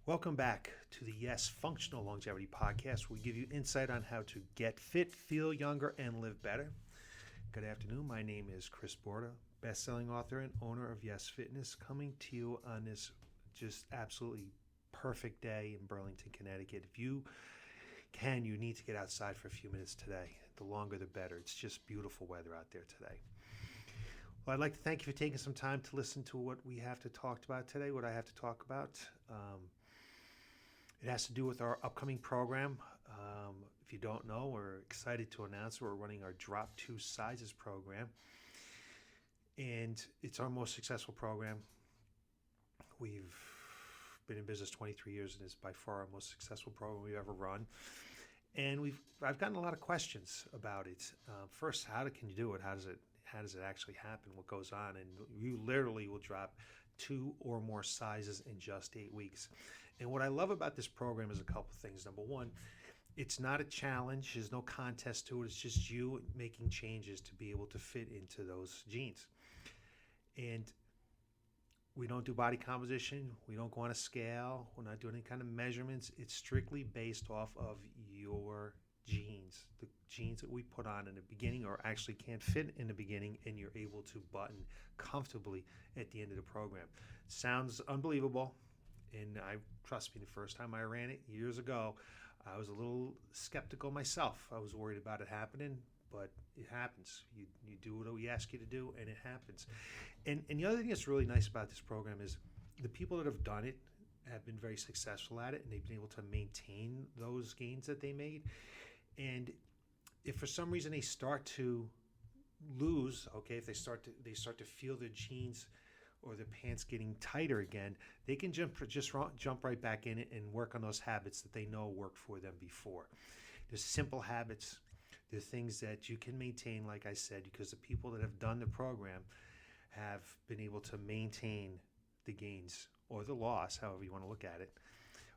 Welcome back to the Y.E.S Functional Longevity Podcast, where we give you insight on how to get fit, feel younger, and live better. Good afternoon. My name is Chris Borda, best-selling author and owner of Y.E.S Fitness, coming to you on this just absolutely perfect day in Burlington, Connecticut. If you can, you need to get outside for a few minutes today. The longer, the better. It's just beautiful weather out there today. Well, I'd like to thank you for taking some time to listen to what we have to talk about today, what I have to talk about. It has to do with our upcoming program. If you don't know, we're excited to announce we're running our Drop 2 Sizes program. And it's our most successful program. We've been in business 23 years, and it's by far our most successful program we've ever run. And I've gotten a lot of questions about it. First, how can you do it? How does it actually happen? What goes on? And you literally will drop 2 or more sizes in just 8 weeks. And what I love about this program is a couple things. Number one, it's not a challenge. There's no contest to it. It's just you making changes to be able to fit into those jeans. And we don't do body composition. We don't go on a scale. We're not doing any kind of measurements. It's strictly based off of your jeans, the jeans that we put on in the beginning or actually can't fit in the beginning, and you're able to button comfortably at the end of the program. Sounds unbelievable, and trust me, the first time I ran it years ago, I was a little skeptical myself. I was worried about it happening, but it happens. You do what we ask you to do, and it happens. And the other thing that's really nice about this program is the people that have done it have been very successful at it, and they've been able to maintain those gains that they made. And if for some reason they start to lose, if they start to feel their jeans or their pants getting tighter again, they can jump right back in it and work on those habits that they know worked for them before. There's simple habits. They're things that you can maintain, like I said, because the people that have done the program have been able to maintain the gains or the loss, however you want to look at it,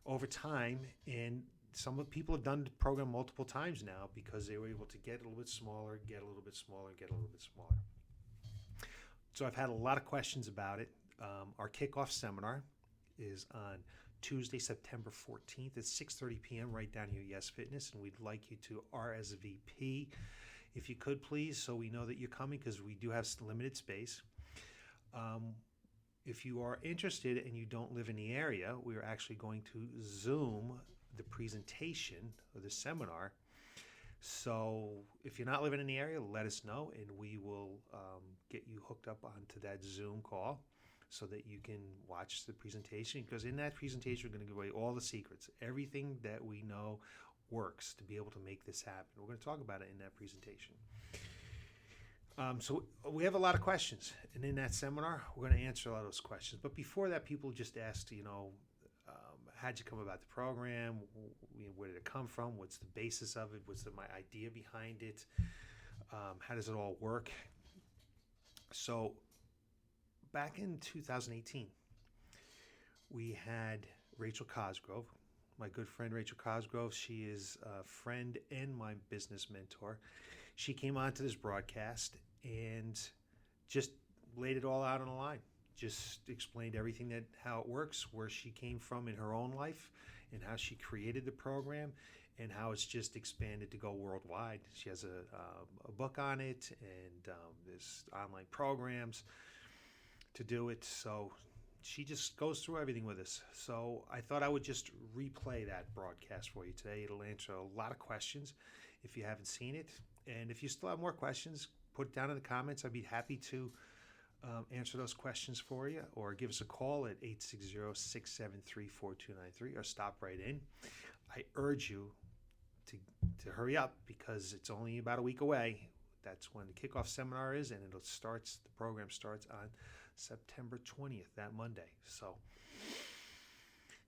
over time. And some of the people have done the program multiple times now because they were able to get a little bit smaller, get a little bit smaller, get a little bit smaller. So I've had a lot of questions about it. Our kickoff seminar is on Tuesday, September 14th at 6:30 p.m. right down here at Y.E.S Fitness, and we'd like you to RSVP if you could, please, so we know that you're coming, because we do have limited space. If you are interested and you don't live in the area, we're actually going to Zoom the presentation of the seminar. So if you're not living in the area, let us know, and we will get you hooked up onto that Zoom call so that you can watch the presentation, because in that presentation, we're going to give away all the secrets, everything that we know works to be able to make this happen. We're going to talk about it in that presentation. So we have a lot of questions, and in that seminar, we're going to answer a lot of those questions. But before that, people just asked, how'd you come about the program? Where did it come from? What's the basis of it? What's my idea behind it? How does it all work? So back in 2018, we had Rachel Cosgrove, my good friend Rachel Cosgrove. She is a friend and my business mentor. She came onto this broadcast and just laid it all out on the line. Just explained everything, how it works, where she came from in her own life, and how she created the program, and how it's just expanded to go worldwide. She has a book on it, and there's online programs to do it. So she just goes through everything with us. So I thought I would just replay that broadcast for you today. It'll answer a lot of questions if you haven't seen it. And if you still have more questions, put it down in the comments. I'd be happy to answer those questions for you, or give us a call at 860-673-4293, or stop right in. I urge you to hurry up, because it's only about a week away. That's when the kickoff seminar is, and the program starts on September 20th, that Monday. So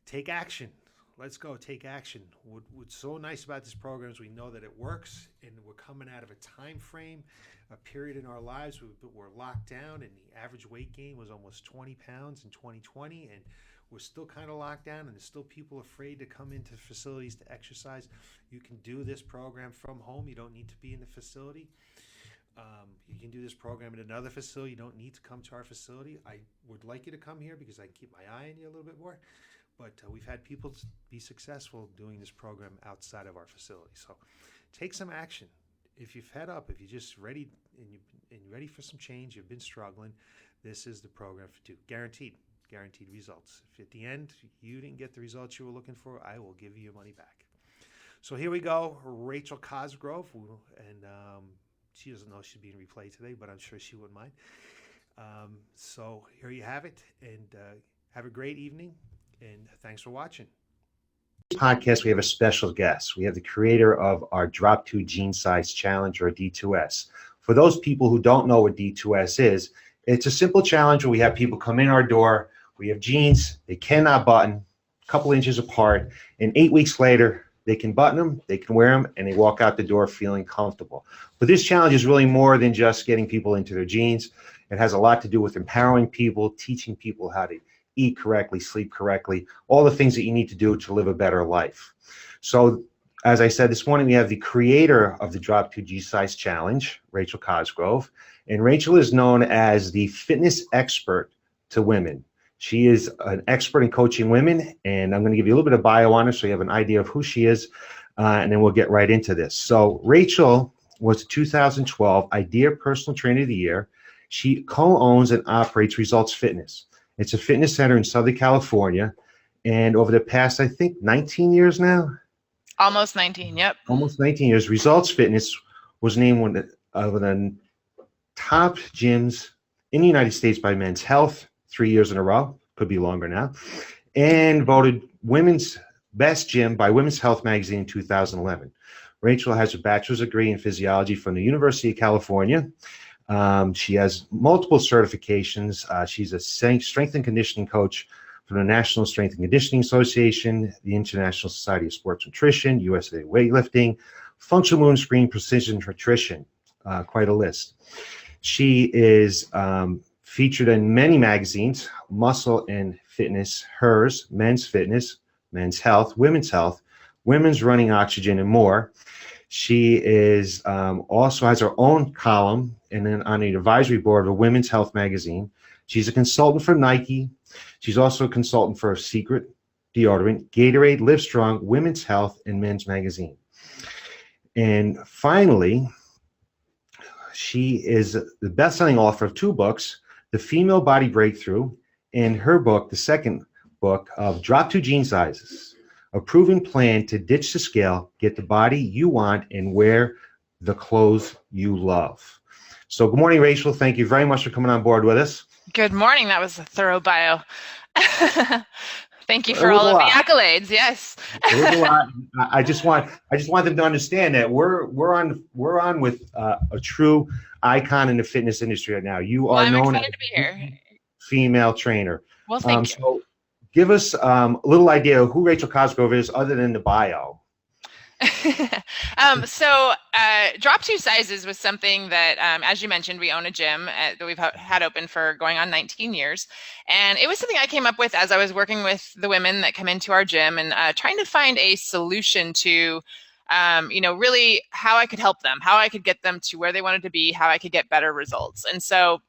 take action. Let's go. Take action. What's so nice about this program is we know that it works, and we're coming out of a time frame, a period in our lives where we're locked down, and the average weight gain was almost 20 pounds in 2020, and we're still kind of locked down, and there's still people afraid to come into facilities to exercise. You can do this program from home. You don't need to be in the facility. You can do this program in another facility. You don't need to come to our facility. I would like you to come here because I can keep my eye on you a little bit more. but we've had people be successful doing this program outside of our facility. So take some action. If you're fed up, if you're just ready and you're ready for some change, you've been struggling, this is the program for you. Guaranteed results. If at the end you didn't get the results you were looking for, I will give you your money back. So here we go, Rachel Cosgrove, and she doesn't know she's being replayed today, but I'm sure she wouldn't mind. So here you have it, and have a great evening, and thanks for watching. Podcast, we have a special guest. We have the creator of our Drop 2 Jean Size Challenge, or D2S. For those people who don't know what D2S is, it's a simple challenge where we have people come in our door. We have jeans, they cannot button, a couple inches apart, and 8 weeks later, they can button them, they can wear them, and they walk out the door feeling comfortable. But this challenge is really more than just getting people into their jeans. It has a lot to do with empowering people, teaching people how to eat correctly, sleep correctly, all the things that you need to do to live a better life. So, as I said this morning, we have the creator of the Drop 2 Jean Size Challenge, Rachel Cosgrove. And Rachel is known as the fitness expert to women. She is an expert in coaching women, and I'm going to give you a little bit of bio on her so you have an idea of who she is, and then we'll get right into this. So Rachel was the 2012 IDEA Personal Trainer of the Year. She co-owns and operates Results Fitness. It's a fitness center in Southern California, and over the past, I think, 19 years now? Almost 19, yep. Almost 19 years. Results Fitness was named one of the top gyms in the United States by Men's Health 3 years in a row, could be longer now, and voted Women's Best Gym by Women's Health magazine in 2011. Rachel has a bachelor's degree in physiology from the University of California. She has multiple certifications. She's a strength and conditioning coach from the National Strength and Conditioning Association, the International Society of Sports Nutrition, USA Weightlifting, Functional Movement Screen, Precision Nutrition, quite a list. She is featured in many magazines: Muscle and Fitness, Hers, Men's Fitness, Men's Health, Women's Running Oxygen, and more. She is also has her own column and then on the advisory board of Women's Health magazine. She's a consultant for Nike. She's also a consultant for Secret Deodorant, Gatorade, Livestrong, Women's Health, and Men's Magazine. And finally, she is the best-selling author of 2 books, The Female Body Breakthrough, and her book, the second book of Drop 2 Jean Sizes, a proven plan to ditch the scale, get the body you want, and wear the clothes you love. So good morning, Rachel. Thank you very much for coming on board with us. Good morning. That was a thorough bio. Thank you for all of the accolades. Yes. It was a lot. I just want them to understand that we're on with a true icon in the fitness industry right now. You are known as a female trainer. Well, thank you. So give us a little idea of who Rachel Cosgrove is other than the bio. So Drop 2 Sizes was something that, as you mentioned, we own a gym that we've had open for going on 19 years. And it was something I came up with as I was working with the women that come into our gym and trying to find a solution to, really how I could help them, how I could get them to where they wanted to be, how I could get better results. And so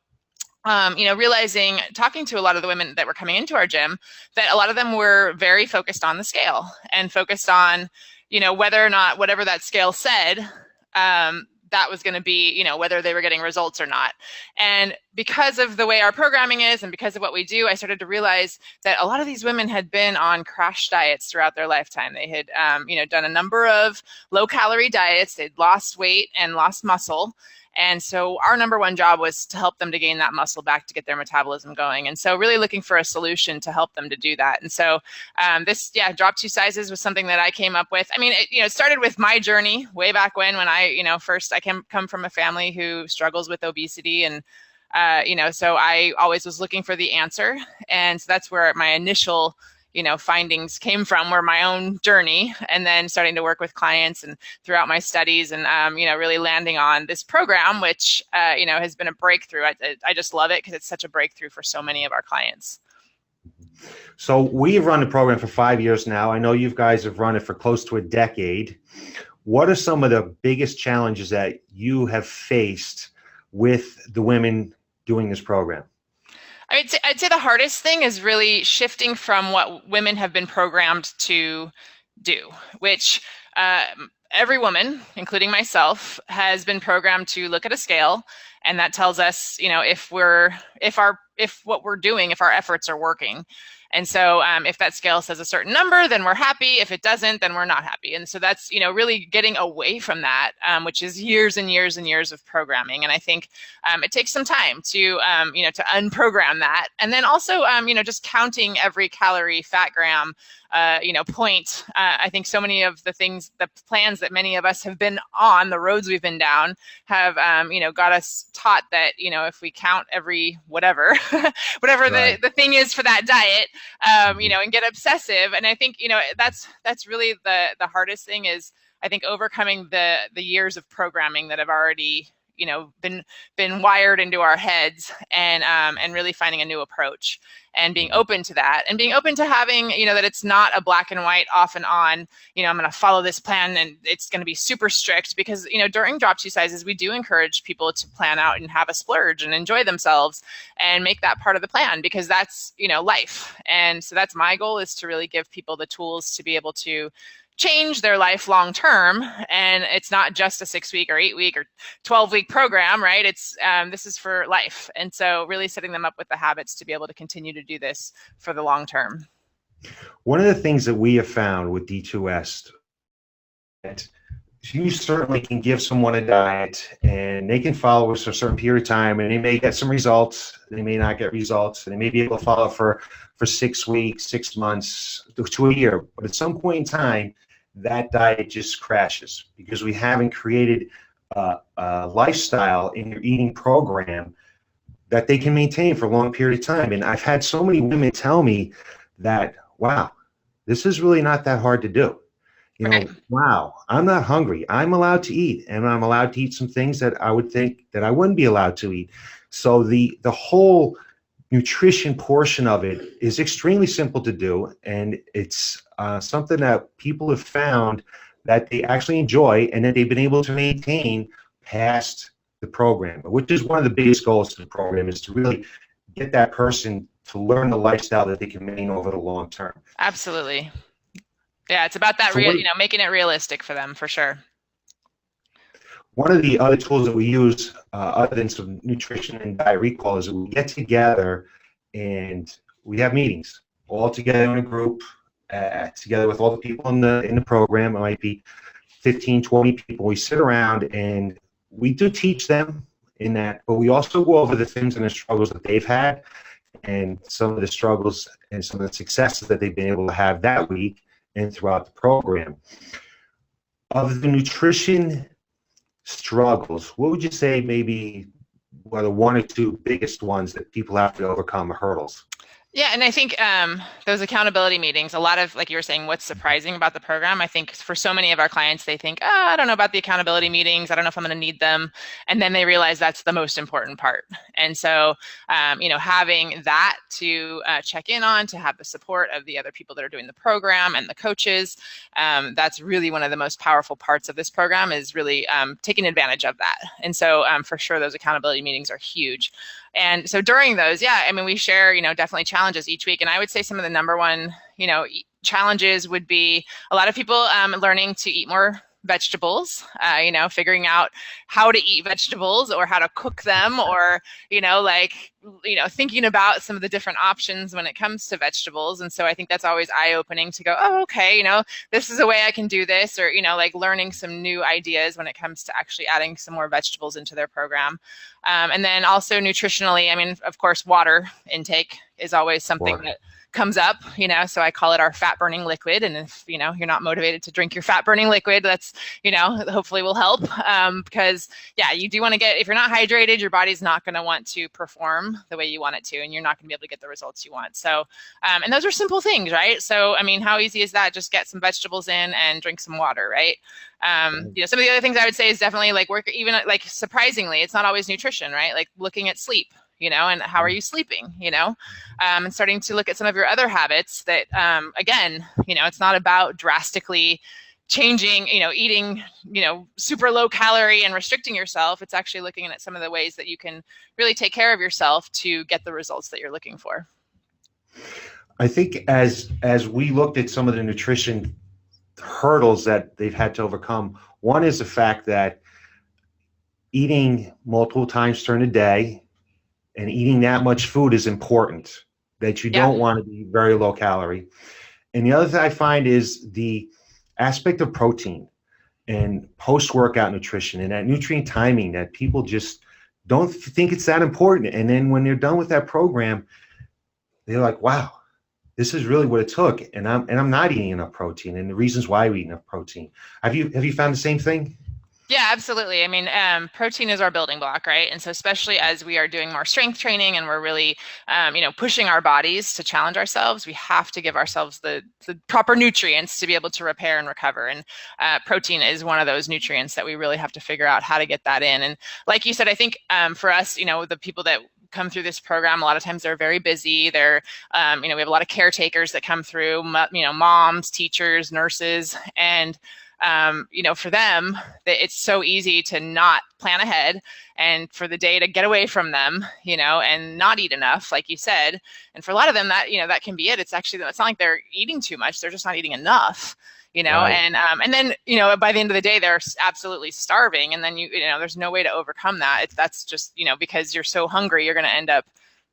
realizing, talking to a lot of the women that were coming into our gym, that a lot of them were very focused on the scale and focused on, whether or not whatever that scale said, that was going to be, whether they were getting results or not. And because of the way our programming is and because of what we do, I started to realize that a lot of these women had been on crash diets throughout their lifetime. They had, done a number of low-calorie diets. They'd lost weight and lost muscle. And so our number one job was to help them to gain that muscle back to get their metabolism going. And so really looking for a solution to help them to do that. And so Drop 2 Sizes was something that I came up with. I mean, it started with my journey way back when I come from a family who struggles with obesity. And, so I always was looking for the answer. And so that's where my initial findings came from, were my own journey, and then starting to work with clients and throughout my studies and, really landing on this program, which, has been a breakthrough. I just love it because it's such a breakthrough for so many of our clients. So we've run the program for 5 years now. I know you guys have run it for close to a decade. What are some of the biggest challenges that you have faced with the women doing this program? I'd say the hardest thing is really shifting from what women have been programmed to do, which every woman, including myself, has been programmed to look at a scale, and that tells us, if what we're doing, if our efforts are working. And so if that scale says a certain number, then we're happy. If it doesn't, then we're not happy. And so that's, really getting away from that, which is years and years and years of programming. And I think it takes some time to, to unprogram that. And then also, just counting every calorie, fat gram, point. I think so many of the plans that many of us have been on, the roads we've been down, have, got us taught that, if we count every whatever, whatever Right. the thing is for that diet, and get obsessive. And I think, that's really the hardest thing is, I think, overcoming the years of programming that have already, been wired into our heads, and really finding a new approach and being open to that, and being open to having, that it's not a black and white, off and on, I'm going to follow this plan and it's going to be super strict, because, during Drop Two Sizes, we do encourage people to plan out and have a splurge and enjoy themselves and make that part of the plan, because that's, life. And so that's my goal, is to really give people the tools to be able to change their life long term. And it's not just a 6-week or 8-week or 12-week program, right? It's this is for life. And so really setting them up with the habits to be able to continue to do this for the long term. One of the things that we have found with D2S, that you certainly can give someone a diet and they can follow us for a certain period of time, and they may get some results, they may not get results, and they may be able to follow for 6 weeks, 6 months to a year. But at some point in time, that diet just crashes, because we haven't created a lifestyle in your eating program that they can maintain for a long period of time. And I've had so many women tell me that, wow, this is really not that hard to do. Right. Wow, I'm not hungry. I'm allowed to eat, and I'm allowed to eat some things that I would think that I wouldn't be allowed to eat. So the whole nutrition portion of it is extremely simple to do, and it's something that people have found that they actually enjoy, and that they've been able to maintain past the program, which is one of the biggest goals of the program, is to really get that person to learn the lifestyle that they can maintain over the long term. Absolutely. Yeah, it's about that, So making it realistic for them, for sure. one of the other tools that we use, other than some nutrition and diet recall, is that we get together and we have meetings all together in a group, together with all the people in the program. It might be 15, 20 people. We sit around and we do teach them in that, but we also go over the things and the struggles that they've had, and some of the struggles and some of the successes that they've been able to have that week and throughout the program. Of the nutrition struggles, what would you say maybe are the 1 or 2 biggest ones that people have to overcome, hurdles? Yeah, and I think those accountability meetings, a lot of, like you were saying, what's surprising about the program, I think for so many of our clients, they think, I don't know about the accountability meetings. I don't know if I'm going to need them. And then they realize that's the most important part. And so, having that to check in on, to have the support of the other people that are doing the program and the coaches, that's really one of the most powerful parts of this program, is really taking advantage of that. And so for sure, those accountability meetings are huge. And so during those, we share, definitely challenges each week. And I would say some of the number one, challenges would be a lot of people learning to eat more vegetables, figuring out how to eat vegetables or how to cook them, or, thinking about some of the different options when it comes to vegetables. And so I think that's always eye-opening to go, oh, okay, this is a way I can do this, or, learning some new ideas when it comes to actually adding some more vegetables into their program. And then also nutritionally, of course, water intake is always something that comes up, so I call it our fat burning liquid. And if, you're not motivated to drink your fat burning liquid, that's, hopefully will help. Because you do want to if you're not hydrated, your body's not going to want to perform the way you want it to, and you're not going to be able to get the results you want. So, and those are simple things, right? So, how easy is that? Just get some vegetables in and drink some water, right? Some of the other things I would say is definitely surprisingly, it's not always nutrition, right? Like looking at sleep, and how are you sleeping, and starting to look at some of your other habits that, again, it's not about drastically changing, eating, super low calorie and restricting yourself. It's actually looking at some of the ways that you can really take care of yourself to get the results that you're looking for. I think as we looked at some of the nutrition hurdles that they've had to overcome, one is the fact that eating multiple times during the day and eating that much food is important, that you Yeah. don't want to be very low calorie. And the other thing I find is the aspect of protein and post-workout nutrition and that nutrient timing that people just don't think it's that important. And then when they're done with that program, they're like, wow, this is really what it took. And I'm not eating enough protein, and the reasons why we eat enough protein. Have you found the same thing? Yeah, absolutely. I mean, protein is our building block, right? And so, especially as we are doing more strength training and we're really, pushing our bodies to challenge ourselves, we have to give ourselves the proper nutrients to be able to repair and recover. And protein is one of those nutrients that we really have to figure out how to get that in. And like you said, I think for us, the people that come through this program, a lot of times they're very busy. They're, we have a lot of caretakers that come through, moms, teachers, nurses, and for them, it's so easy to not plan ahead and for the day to get away from them, and not eat enough, like you said. And for a lot of them, that, that can be it. It's not like they're eating too much. They're just not eating enough, Right. and then, by the end of the day, they're absolutely starving. And then, there's no way to overcome that. That's just, because you're so hungry, you're going to end up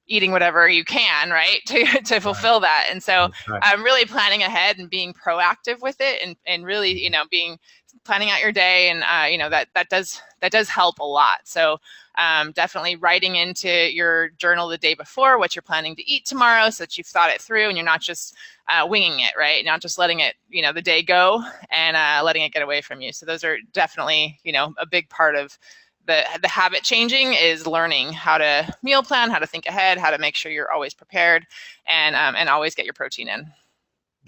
eating whatever you can, right, to fulfill that. And so Right. I'm really planning ahead and being proactive with it, and really, being planning out your day. And, that does help a lot. So definitely writing into your journal the day before what you're planning to eat tomorrow, so that you've thought it through and you're not just winging it, right? Not just letting it, the day go and letting it get away from you. So those are definitely, a big part of the habit changing, is learning how to meal plan, how to think ahead, how to make sure you're always prepared, and always get your protein in.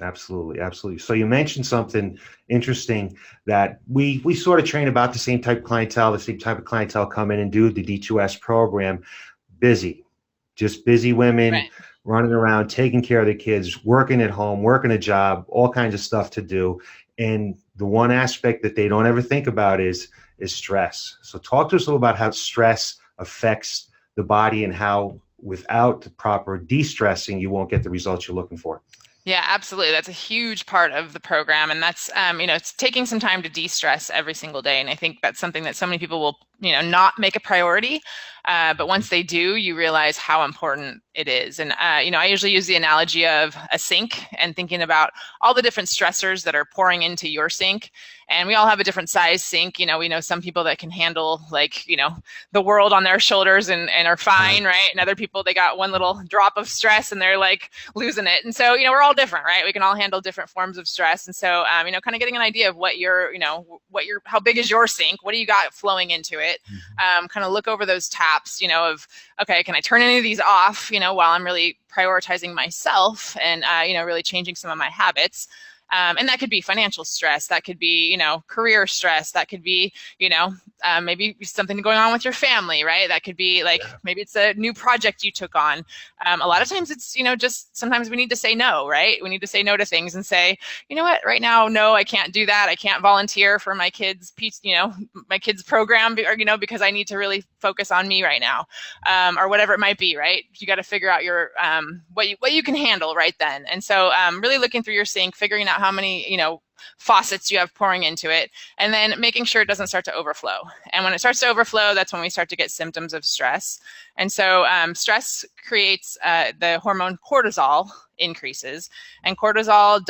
Absolutely, absolutely. So you mentioned something interesting, that we sort of train about the same type of clientele. The same type of clientele come in and do the D2S program. Just busy women Right. running around, taking care of their kids, working at home, working a job, all kinds of stuff to do. And the one aspect that they don't ever think about is stress. So talk to us a little about how stress affects the body, and how without the proper de-stressing, you won't get the results you're looking for. Yeah, absolutely. That's a huge part of the program. And that's, it's taking some time to de-stress every single day. And I think that's something that so many people will, not make a priority. But once they do, you realize how important it is. And, I usually use the analogy of a sink and thinking about all the different stressors that are pouring into your sink. And we all have a different size sink. We know some people that can handle, like, the world on their shoulders and are fine, right? And other people, they got one little drop of stress and they're like losing it. And so, we're all different, right? We can all handle different forms of stress. And so, kind of getting an idea of how big is your sink? What do you got flowing into it? Kind of look over those taps, of, okay, can I turn any of these off, while I'm really prioritizing myself and, really changing some of my habits. And that could be financial stress. That could be, career stress. That could be, maybe something going on with your family, right? That could be like, maybe it's a new project you took on. A lot of times it's, just sometimes we need to say no, right? We need to say no to things and say, you know what, right now, no, I can't do that. I can't volunteer for my kids' my kids' program, or, because I need to really focus on me right now, or whatever it might be, right? You got to figure out your, what you can handle right then. And so really looking through your sink, figuring out how many, faucets you have pouring into it, and then making sure it doesn't start to overflow. And when it starts to overflow, that's when we start to get symptoms of stress. And so stress creates the hormone cortisol increases, and cortisol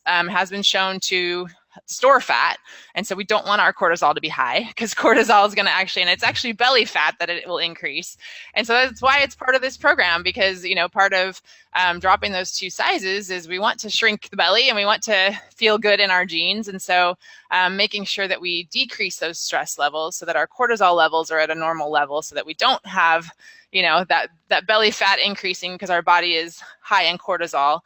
has been shown to store fat. And so we don't want our cortisol to be high, because cortisol is going to and it's actually belly fat that it will increase. And so that's why it's part of this program, because, part of dropping those 2 sizes is we want to shrink the belly and we want to feel good in our genes. And so making sure that we decrease those stress levels so that our cortisol levels are at a normal level, so that we don't have, that belly fat increasing because our body is high in cortisol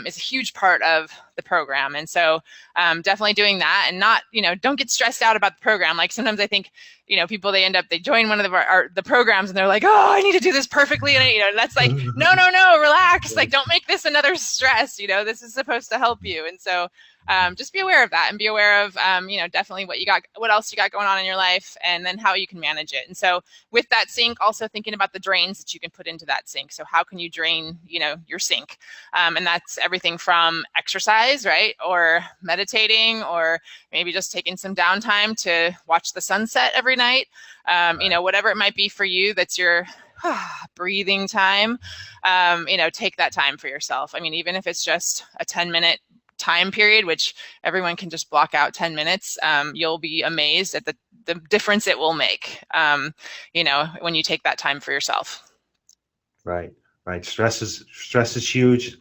is a huge part of the program. And so definitely doing that, and not, don't get stressed out about the program. Like sometimes I think, people, they join one of the programs and they're like, oh, I need to do this perfectly. And, that's like, no, relax. Like, don't make this another stress. This is supposed to help you. And so just be aware of that, and be aware of, definitely what else you got going on in your life, and then how you can manage it. And so with that sink, also thinking about the drains that you can put into that sink. So how can you drain, your sink? And that's everything from exercise, right? Or meditating, or maybe just taking some downtime to watch the sunset every night. Whatever it might be for you, that's your breathing time. Take that time for yourself. I mean, even if it's just a 10-minute time period, which everyone can just block out 10 minutes, you'll be amazed at the difference it will make, when you take that time for yourself. Right. Stress is huge.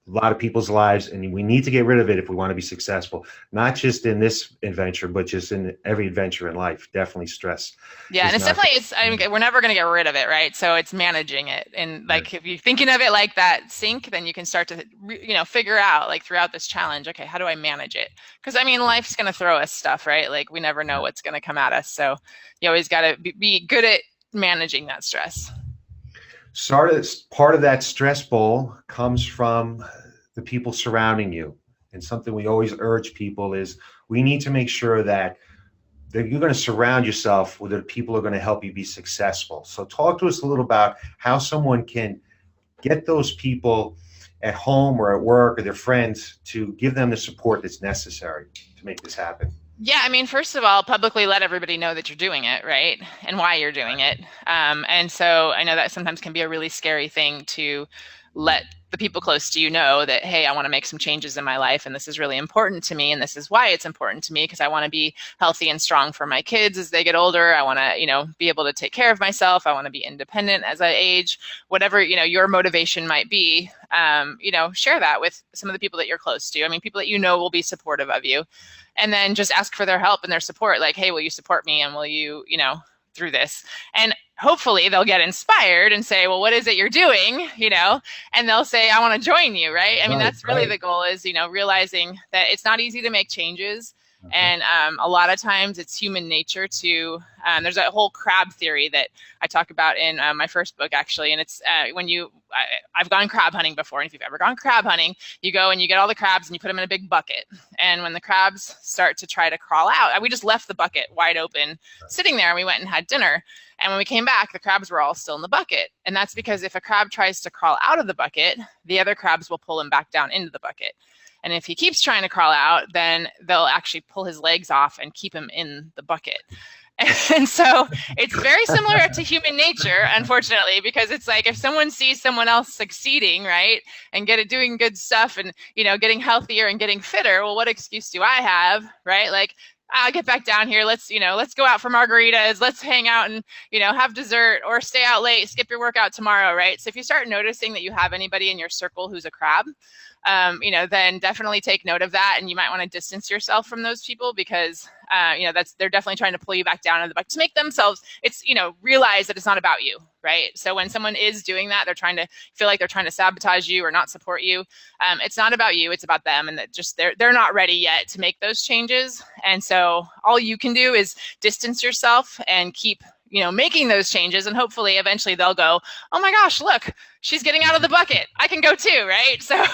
A lot of people's lives, and we need to get rid of it if we want to be successful, not just in this adventure, but just in every adventure in life. Definitely stress. Yeah. And we're never going to get rid of it. Right. So it's managing it. And like, if you're thinking of it like that sink, then you can start to, figure out, like, throughout this challenge, okay, how do I manage it? Because life's going to throw us stuff, right? Like, we never know what's going to come at us. So you always got to be good at managing that stress. Part of that stress bowl comes from the people surrounding you. And something we always urge people is we need to make sure that you're going to surround yourself with the people who are going to help you be successful. So talk to us a little about how someone can get those people at home or at work or their friends to give them the support that's necessary to make this happen. Yeah, first of all, publicly let everybody know that you're doing it, right? And why you're doing it. And so I know that sometimes can be a really scary thing to let the people close to you know that, hey, I want to make some changes in my life, and this is really important to me, and this is why it's important to me, because I want to be healthy and strong for my kids as they get older. I want to, be able to take care of myself. I want to be independent as I age. Whatever, your motivation might be, share that with some of the people that you're close to. People that will be supportive of you. And then just ask for their help and their support. Like, hey, will you support me? And will you, through this? And hopefully they'll get inspired and say, well, what is it you're doing? And they'll say, I want to join you, right? That's really the goal, is, realizing that it's not easy to make changes. And a lot of times it's human nature to, there's a whole crab theory that I talk about in my first book, actually. And it's I've gone crab hunting before. And if you've ever gone crab hunting, you go and you get all the crabs and you put them in a big bucket. And when the crabs start to try to crawl out, we just left the bucket wide open, sitting there, and we went and had dinner. And when we came back, the crabs were all still in the bucket. And that's because if a crab tries to crawl out of the bucket, the other crabs will pull him back down into the bucket. And if he keeps trying to crawl out, then they'll actually pull his legs off and keep him in the bucket. And so it's very similar to human nature, unfortunately, because it's like, if someone sees someone else succeeding, right, and doing good stuff and, getting healthier and getting fitter, well, what excuse do I have, right? Like, I'll get back down here. Let's go out for margaritas. Let's hang out and, have dessert, or stay out late, skip your workout tomorrow, right? So if you start noticing that you have anybody in your circle who's a crab, then definitely take note of that. And you might want to distance yourself from those people, because, they're definitely trying to pull you back down in the bucket to make themselves, realize that it's not about you, right? So when someone is doing that, they're trying to sabotage you or not support you. It's not about you, it's about them. And that just, they're not ready yet to make those changes. And so all you can do is distance yourself and keep, making those changes. And hopefully eventually they'll go, oh my gosh, look, she's getting out of the bucket. I can go too, right? So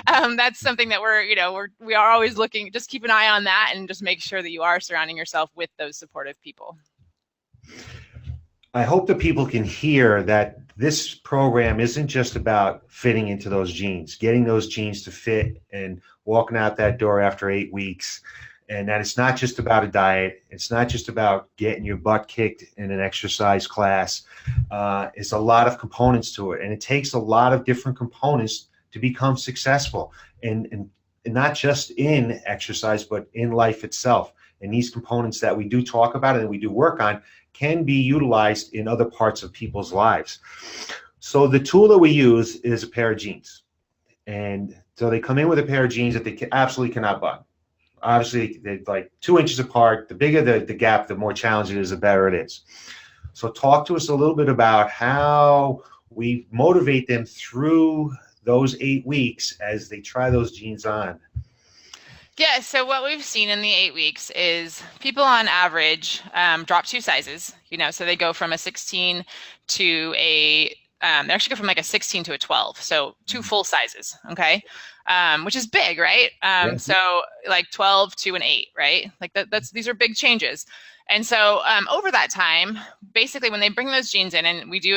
that's something that we are always looking, just keep an eye on that, and just make sure that you are surrounding yourself with those supportive people. I hope that people can hear that this program isn't just about fitting into those jeans, getting those jeans to fit and walking out that door after 8 weeks. And that it's not just about a diet. It's not just about getting your butt kicked in an exercise class. It's a lot of components to it. And it takes a lot of different components to become successful. And not just in exercise, but in life itself. And these components that we do talk about and we do work on can be utilized in other parts of people's lives. So the tool that we use is a pair of jeans. And so they come in with a pair of jeans that they absolutely cannot button. Obviously, they're like 2 inches apart. The bigger the gap, the more challenging it is, the better it is. So talk to us a little bit about how we motivate them through those 8 weeks as they try those jeans on? Yeah, so what we've seen in the 8 weeks is people on average drop 2 sizes, so they go from a 16 to they actually go from like a 16 to a 12. So 2 full sizes, okay? Which is big, right? Yeah. So like 12 to an 8, right? Like these are big changes. And so over that time, basically when they bring those jeans in, and we do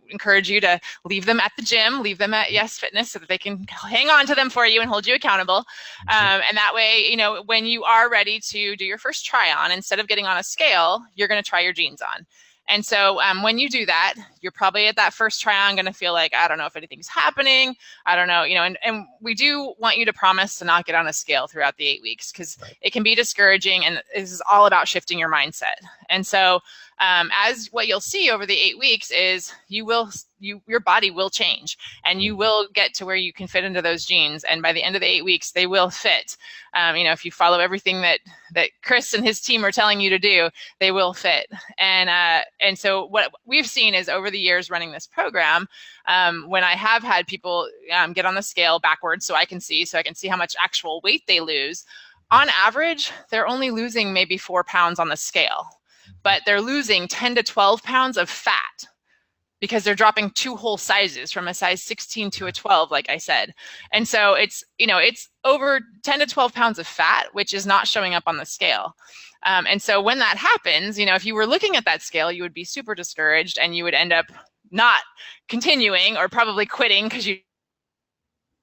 encourage you to leave them at the gym, leave them at Y.E.S Fitness so that they can hang on to them for you and hold you accountable. And that way, when you are ready to do your first try on, instead of getting on a scale, you're going to try your jeans on. And so when you do that, you're probably at that first try on going to feel like, I don't know if anything's happening. I don't know, and we do want you to promise to not get on a scale throughout the 8 weeks, because it can be discouraging, and this is all about shifting your mindset. And so as what you'll see over the 8 weeks is your body will change, and you will get to where you can fit into those jeans. And by the end of the 8 weeks, they will fit. If you follow everything that Chris and his team are telling you to do, they will fit. And so what we've seen is over the years running this program, when I have had people get on the scale backwards so I can see how much actual weight they lose, on average, they're only losing maybe 4 pounds on the scale, but they're losing 10 to 12 pounds of fat, because they're dropping 2 whole sizes from a size 16 to a 12, like I said. And so it's over 10 to 12 pounds of fat, which is not showing up on the scale. And so when that happens, if you were looking at that scale, you would be super discouraged, and you would end up not continuing or probably quitting, because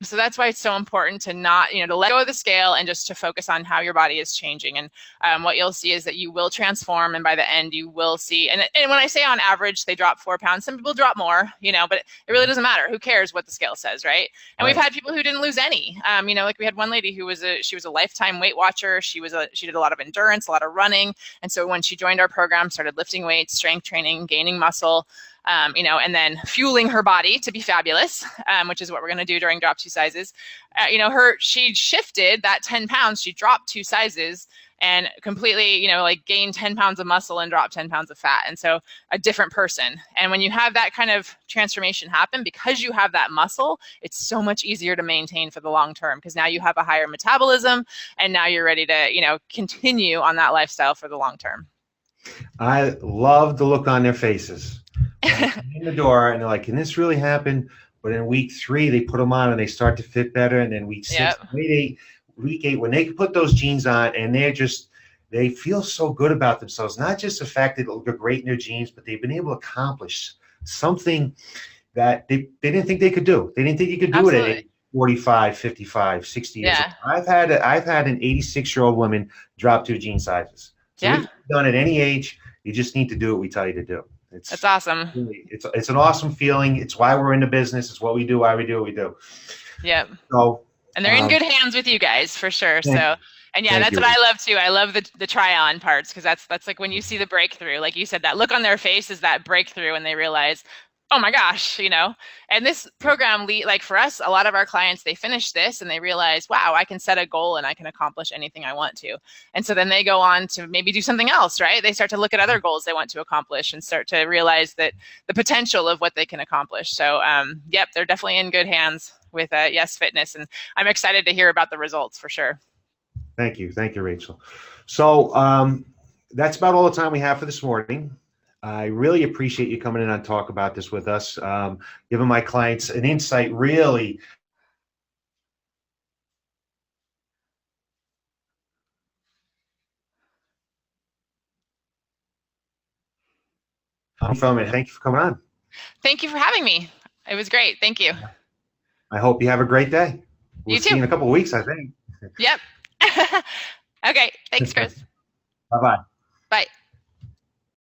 so that's why it's so important to not, to let go of the scale and just to focus on how your body is changing. And what you'll see is that you will transform, and by the end you will see, and when I say on average they drop 4 pounds, some people drop more, but it really doesn't matter. Who cares what the scale says, right? And we've had people who didn't lose any. Like we had one lady who was a lifetime Weight Watcher. She did a lot of endurance, a lot of running. And so when she joined our program, started lifting weights, strength training, gaining muscle, and then fueling her body to be fabulous, which is what we're going to do during Drop 2 Sizes. She shifted that 10 pounds. She dropped 2 sizes and completely, gained 10 pounds of muscle and dropped 10 pounds of fat. And so a different person. And when you have that kind of transformation happen, because you have that muscle, it's so much easier to maintain for the long term, because now you have a higher metabolism, and now you're ready to, continue on that lifestyle for the long term. I love the look on their faces. In the door, and they're like, can this really happen? But in week 3 they put them on and they start to fit better, and then week 6, week 8, when they can put those jeans on, and they feel so good about themselves. Not just the fact that they look great in their jeans, but they've been able to accomplish something that they didn't think they could do. They didn't think you could do it at 45, 55, 60 years old. I've had an 86-year-old woman drop 2 jean sizes. So we've done it at any age. You just need to do what we tell you to do. That's awesome. It's an awesome feeling. It's why we're in the business. It's what we do, why we do what we do. Yep. So, and they're in good hands with you guys for sure. So, and that's what I love too. I love the try on parts, because that's like when you see the breakthrough, like you said, that look on their face is that breakthrough, and they realize, oh my gosh, and this program, like for us, a lot of our clients, they finish this and they realize, wow, I can set a goal and I can accomplish anything I want to. And so then they go on to maybe do something else, right? They start to look at other goals they want to accomplish and start to realize that the potential of what they can accomplish. So, they're definitely in good hands with Y.E.S Fitness, and I'm excited to hear about the results for sure. Thank you, Rachel. So that's about all the time we have for this morning. I really appreciate you coming in and talk about this with us, giving my clients an insight, really. From it. Thank you for coming on. Thank you for having me. It was great. Thank you. I hope you have a great day. We'll see you in a couple of weeks, I think. Yep. Okay. Thanks, Chris. Bye-bye. Bye.